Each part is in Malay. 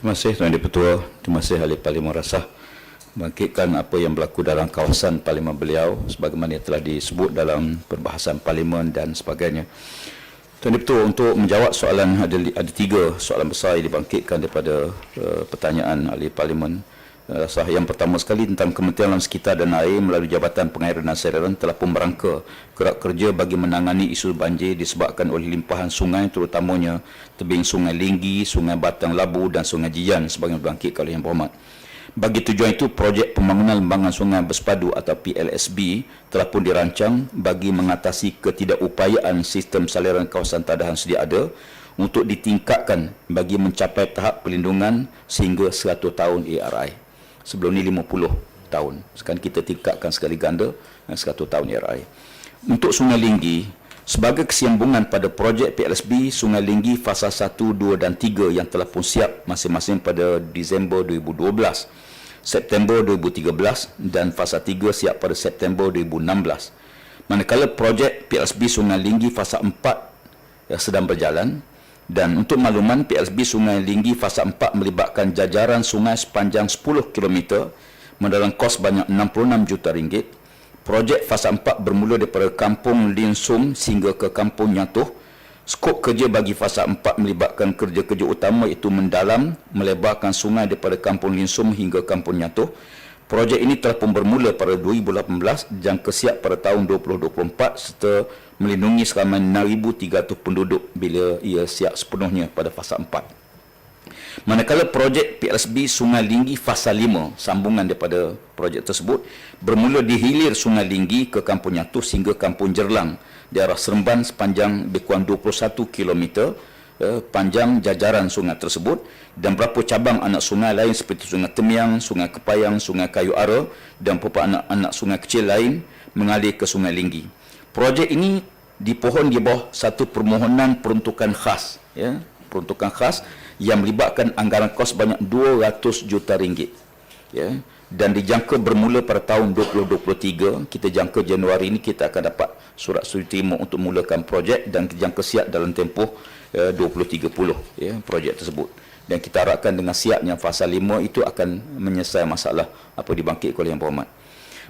Terima kasih Tuan Di-Pertua. Terima kasih Ahli Parlimen Rasah bangkitkan apa yang berlaku dalam kawasan Parlimen beliau sebagaimana yang telah disebut dalam perbahasan Parlimen dan sebagainya. Tuan Di-Pertua, untuk menjawab soalan, ada tiga soalan besar yang dibangkitkan daripada pertanyaan Ahli Parlimen Rasah. Yang pertama sekali tentang Kementerian Alam Sekitar dan Air melalui Jabatan Pengairan dan Saluran telah pun merangka gerak kerja bagi menangani isu banjir disebabkan oleh limpahan sungai, terutamanya tebing Sungai Linggi, Sungai Batang Labu dan Sungai Jijan sebagaimana dibangkitkan oleh Yang Berhormat. Bagi tujuan itu, projek pembangunan lembangan sungai bersepadu atau PLSB telah pun dirancang bagi mengatasi ketidakupayaan sistem saliran kawasan tadahan sedia ada untuk ditingkatkan bagi mencapai tahap perlindungan sehingga 100 tahun ARI. Sebelum ini 50 tahun. Sekarang kita tingkatkan sekali ganda 100 tahun ARI. Untuk Sungai Linggi, sebagai kesambungan pada projek PLSB Sungai Linggi fasa 1, 2 dan 3 yang telah pun siap masing-masing pada Disember 2012, September 2013 dan fasa 3 siap pada September 2016. Manakala projek PLSB Sungai Linggi fasa 4 sedang berjalan. Dan untuk makluman, PLSB Sungai Linggi fasa 4 melibatkan jajaran sungai sepanjang 10 km mendalam kos banyak 66 juta ringgit. Projek fasa 4 bermula daripada Kampung Linsum sehingga ke Kampung Nyatuh. Skop kerja bagi fasa 4 melibatkan kerja-kerja utama iaitu mendalam, melebarkan sungai daripada Kampung Linsum hingga Kampung Nyatuh. Projek ini telah pun bermula pada 2018 dan kesiap pada tahun 2024 serta melindungi seramai 6,300 penduduk bila ia siap sepenuhnya pada fasa 4. Manakala projek PLSB Sungai Linggi fasa 5, sambungan daripada projek tersebut, bermula di hilir Sungai Linggi ke Kampung Nyatuh sehingga Kampung Jerlang di arah Seremban sepanjang lebih kurang 21 km panjang jajaran sungai tersebut dan beberapa cabang anak sungai lain seperti Sungai Temiang, Sungai Kepayang, Sungai Kayu Ara dan beberapa anak sungai kecil lain mengalir ke Sungai Linggi. Projek ini dipohon di bawah satu permohonan peruntukan khas, peruntukan khas yang melibatkan anggaran kos banyak 200 juta ringgit, dan dijangka bermula pada tahun 2023. Kita jangka Januari ini kita akan dapat surat sudi terima untuk mulakan projek dan dijangka siap dalam tempoh 2030 projek tersebut. Dan kita harapkan dengan siapnya fasa 5 itu akan menyelesaikan masalah apa dibangkitkan oleh Yang Berhormat.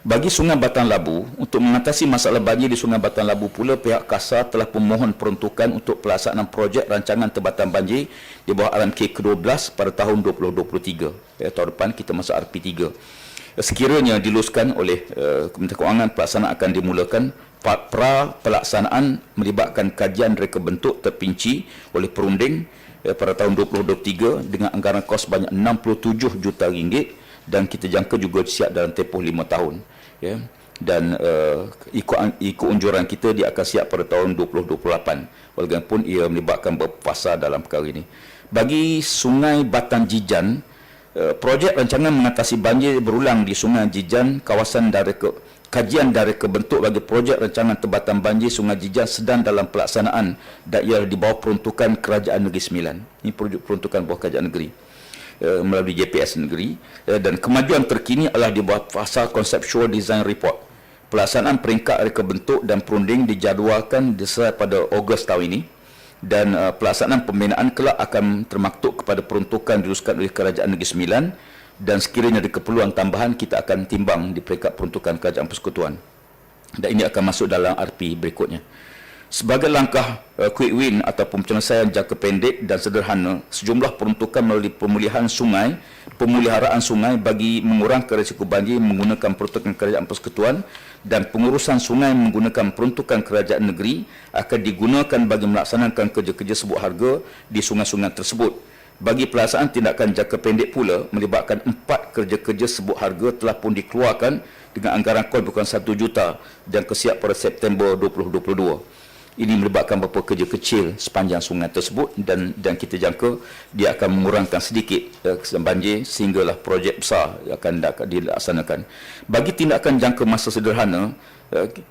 Bagi Sungai Batang Labu, untuk mengatasi masalah banjir di Sungai Batang Labu pula, pihak KASA telah memohon peruntukan untuk pelaksanaan projek rancangan tempatan banjir di bawah RMK ke-12 pada tahun 2023. Tahun depan kita masuk RP3. Sekiranya diluluskan oleh Kementerian Kewangan, pelaksanaan akan dimulakan. Pelaksanaan melibatkan kajian reka bentuk terpinci oleh perunding pada tahun 2023 dengan anggaran kos banyak 67 juta ringgit dan kita jangka juga siap dalam tempoh 5 tahun. Dan ikut unjuran kita, dia akan siap pada tahun 2028 walaupun ia melibatkan beberapa fasa dalam perkara ini. Bagi Sungai Batang Jijan, projek rancangan mengatasi banjir berulang di Sungai Jijan, kajian dari kebentuk bagi projek rancangan tempatan banjir Sungai Jijan sedang dalam pelaksanaan dan ia di bawah peruntukan Kerajaan Negeri Sembilan. Ini peruntukan bawah Kerajaan Negeri melalui JPS Negeri, dan kemajuan terkini adalah di bawah fasa Conceptual Design Report. Pelaksanaan peringkat reka bentuk dan perunding dijadualkan diselesaikan pada Ogos tahun ini dan pelaksanaan pembinaan kelak akan termaktub kepada peruntukan diluluskan oleh Kerajaan Negeri Sembilan. Dan sekiranya ada keperluan tambahan, kita akan timbang di peringkat peruntukan Kerajaan Persekutuan. Dan ini akan masuk dalam RP berikutnya. Sebagai langkah quick win ataupun penyelesaian jangka pendek dan sederhana, sejumlah peruntukan melalui pemeliharaan sungai bagi mengurangkan risiko banjir menggunakan peruntukan Kerajaan Persekutuan dan pengurusan sungai menggunakan peruntukan Kerajaan Negeri akan digunakan bagi melaksanakan kerja-kerja sebut harga di sungai-sungai tersebut. Bagi pelaksanaan tindakan jangka pendek pula, melibatkan 4 kerja-kerja sebut harga telah pun dikeluarkan dengan anggaran kos bukan 1 juta dan kesiap pada September 2022. Ini melibatkan beberapa kerja kecil sepanjang sungai tersebut dan kita jangka dia akan mengurangkan sedikit banjir sehinggalah projek besar akan dilaksanakan. Bagi tindakan jangka masa sederhana,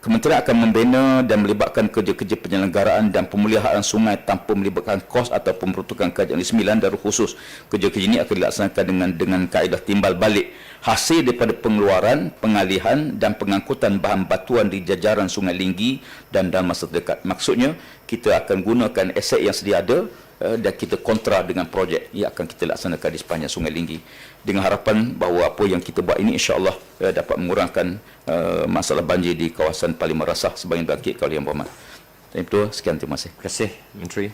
Kementerian akan membina dan melibatkan kerja-kerja penyelenggaraan dan pemeliharaan sungai tanpa melibatkan kos atau peruntukan Kerajaan Negeri Sembilan. Dan khusus kerja-kerja ini akan dilaksanakan dengan kaedah timbal balik hasil daripada pengeluaran, pengalihan dan pengangkutan bahan batuan di jajaran Sungai Linggi dan dalam masa terdekat. Maksudnya kita akan gunakan aset yang sedia ada dan kita kontra dengan projek yang akan kita laksanakan di sepanjang Sungai Linggi, dengan harapan bahawa apa yang kita buat ini insya-Allah dapat mengurangkan masalah banjir di kawasan Parlimen Rasah sebagaimana dibangkitkan oleh Yang Berhormat. Itu sekian, terima kasih. Terima kasih Menteri.